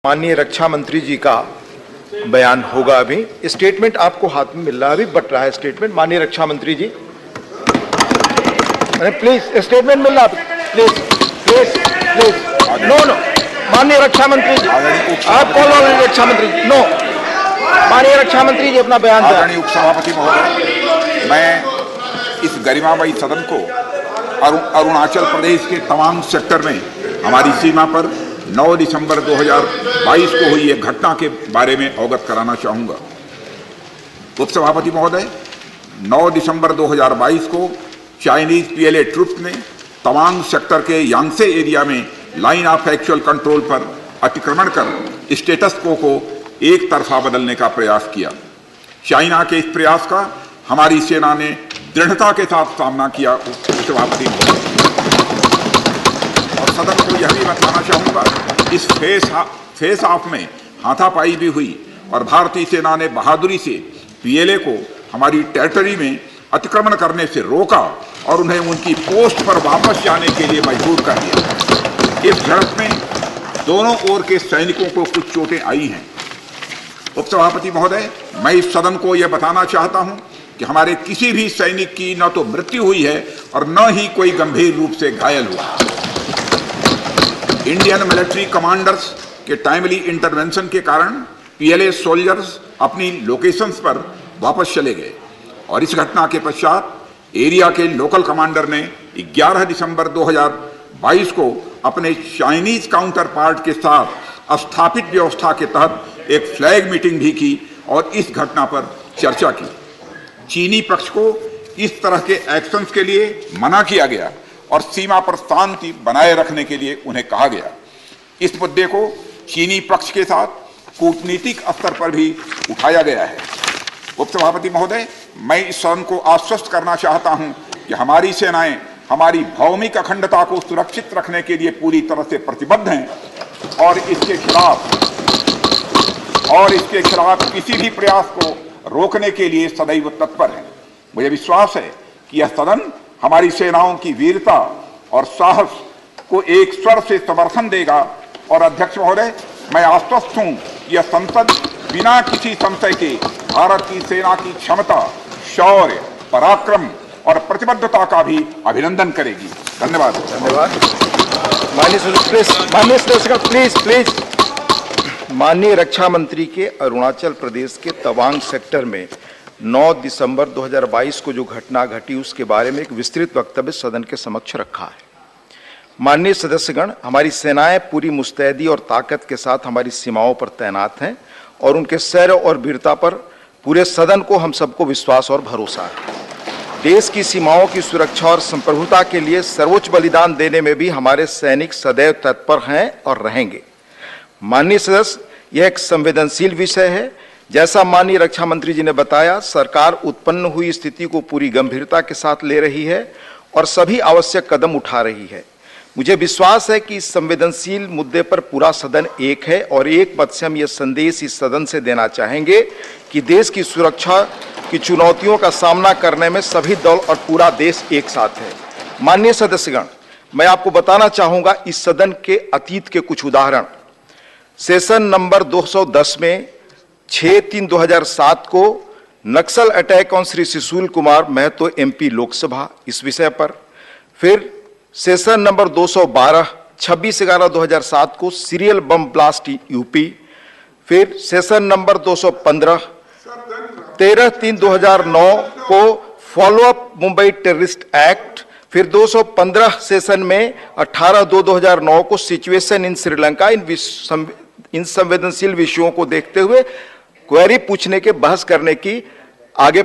माननीय रक्षा मंत्री जी का बयान होगा। अभी स्टेटमेंट आपको हाथ में मिल रहा है, अभी बट रहा है स्टेटमेंट। माननीय रक्षा मंत्री जी, प्लीज स्टेटमेंट मिल रहा है, please please please. No no, माननीय रक्षा मंत्री जी, आप कॉल माननीय रक्षा मंत्री जी। नो, माननीय रक्षा मंत्री जी अपना बयान दें। आदरणीय उपसभापति महोदय, मैं इस गरिमामयी सदन को अरुणाचल प्रदेश के तवांग सेक्टर में हमारी सीमा पर 9 दिसंबर 2022 को हुई एक घटना के बारे में अवगत कराना चाहूंगा। उपसभापति महोदय, 9 दिसंबर 2022 को चाइनीज पीएलए ट्रुप्स ने तवांग सेक्टर के यांगसे एरिया में लाइन ऑफ एक्चुअल कंट्रोल पर अतिक्रमण कर स्टेटस को एक तरफा बदलने का प्रयास किया। चाइना के इस प्रयास का हमारी सेना ने दृढ़ता के साथ सामना किया। उपसभापति और सदन को यह भी बताना चाहूंगा, इस फेस ऑफ में हाथापाई भी हुई और भारतीय सेना ने बहादुरी से पीएलए को हमारी टेरिटरी में अतिक्रमण करने से रोका और उन्हें उनकी पोस्ट पर वापस जाने के लिए मजबूर कर दिया। इस झड़प में दोनों ओर के सैनिकों को कुछ चोटें आई हैं। उपसभापति महोदय, मैं इस सदन को यह बताना चाहता हूं कि हमारे किसी भी सैनिक की न तो मृत्यु हुई है और न ही कोई गंभीर रूप से घायल हुआ। इंडियन मिलिट्री कमांडर्स के टाइमली इंटरवेंशन के कारण पीएलए सोल्जर्स अपनी लोकेशंस पर वापस चले गए और इस घटना के पश्चात एरिया के लोकल कमांडर ने 11 दिसंबर 2022 को अपने चाइनीज काउंटर पार्ट के साथ स्थापित व्यवस्था के तहत एक फ्लैग मीटिंग भी की और इस घटना पर चर्चा की। चीनी पक्ष को इस तरह के एक्शंस के लिए मना किया गया और सीमा पर शांति बनाए रखने के लिए उन्हें कहा गया। इस मुद्दे को चीनी पक्ष के साथ कूटनीतिक स्तर पर भी उठाया गया है। उपसभापति महोदय, मैं इस सदन को आश्वस्त करना चाहता हूं कि हमारी सेनाएं हमारी भौमिक अखंडता को सुरक्षित रखने के लिए पूरी तरह से प्रतिबद्ध हैं और इसके खिलाफ किसी भी प्रयास को रोकने के लिए सदैव तत्पर हैं। मुझे विश्वास है कि यह सदन हमारी सेनाओं की वीरता और साहस को एक स्वर से समर्थन देगा और अध्यक्ष महोदय, मैं आश्वस्त हूं कि यह संसद बिना किसी संशय के भारत की सेना की क्षमता, शौर्य, पराक्रम और प्रतिबद्धता का भी अभिनंदन करेगी। धन्यवाद। धन्यवाद। माननीय रक्षा मंत्री के अरुणाचल प्रदेश के तवांग सेक्टर में 9 दिसंबर 2022 को जो घटना घटी उसके बारे में एक विस्तृत वक्तव्य सदन के समक्ष रखा है। माननीय सदस्यगण, हमारी सेनाएं पूरी मुस्तैदी और ताकत के साथ हमारी सीमाओं पर तैनात हैं और उनके शौर्य और वीरता पर पूरे सदन को हम सबको विश्वास और भरोसा है। देश की सीमाओं की सुरक्षा और संप्रभुता के लिए सर्वोच्च बलिदान देने में भी हमारे सैनिक सदैव तत्पर हैं और रहेंगे। माननीय सदस्य, यह एक संवेदनशील विषय है। जैसा माननीय रक्षा मंत्री जी ने बताया, सरकार उत्पन्न हुई स्थिति को पूरी गंभीरता के साथ ले रही है और सभी आवश्यक कदम उठा रही है। मुझे विश्वास है कि इस संवेदनशील मुद्दे पर पूरा सदन एक है और एक मत से हम यह संदेश इस सदन से देना चाहेंगे कि देश की सुरक्षा की चुनौतियों का सामना करने में सभी दल और पूरा देश एक साथ है। माननीय सदस्यगण, मैं आपको बताना चाहूंगा इस सदन के अतीत के कुछ उदाहरण। सेशन नंबर 210 में 6/3/2007 को Naxal attack on Shri Sushil Kumar Mahato MP Lok Sabha, इस विषय पर। फिर सेशन नंबर 212 26/11/2007 को सीरियल बम ब्लास्ट यूपी। फिर सेशन नंबर 215 13/3/2009 को फॉलोअप मुंबई टेररिस्ट एक्ट। फिर 215 सेशन में 18/2/2009 को सिचुएशन इन श्रीलंका। इन संवेदनशील विषयों को देखते हुए क्वेरी पूछने के, बहस करने की आगे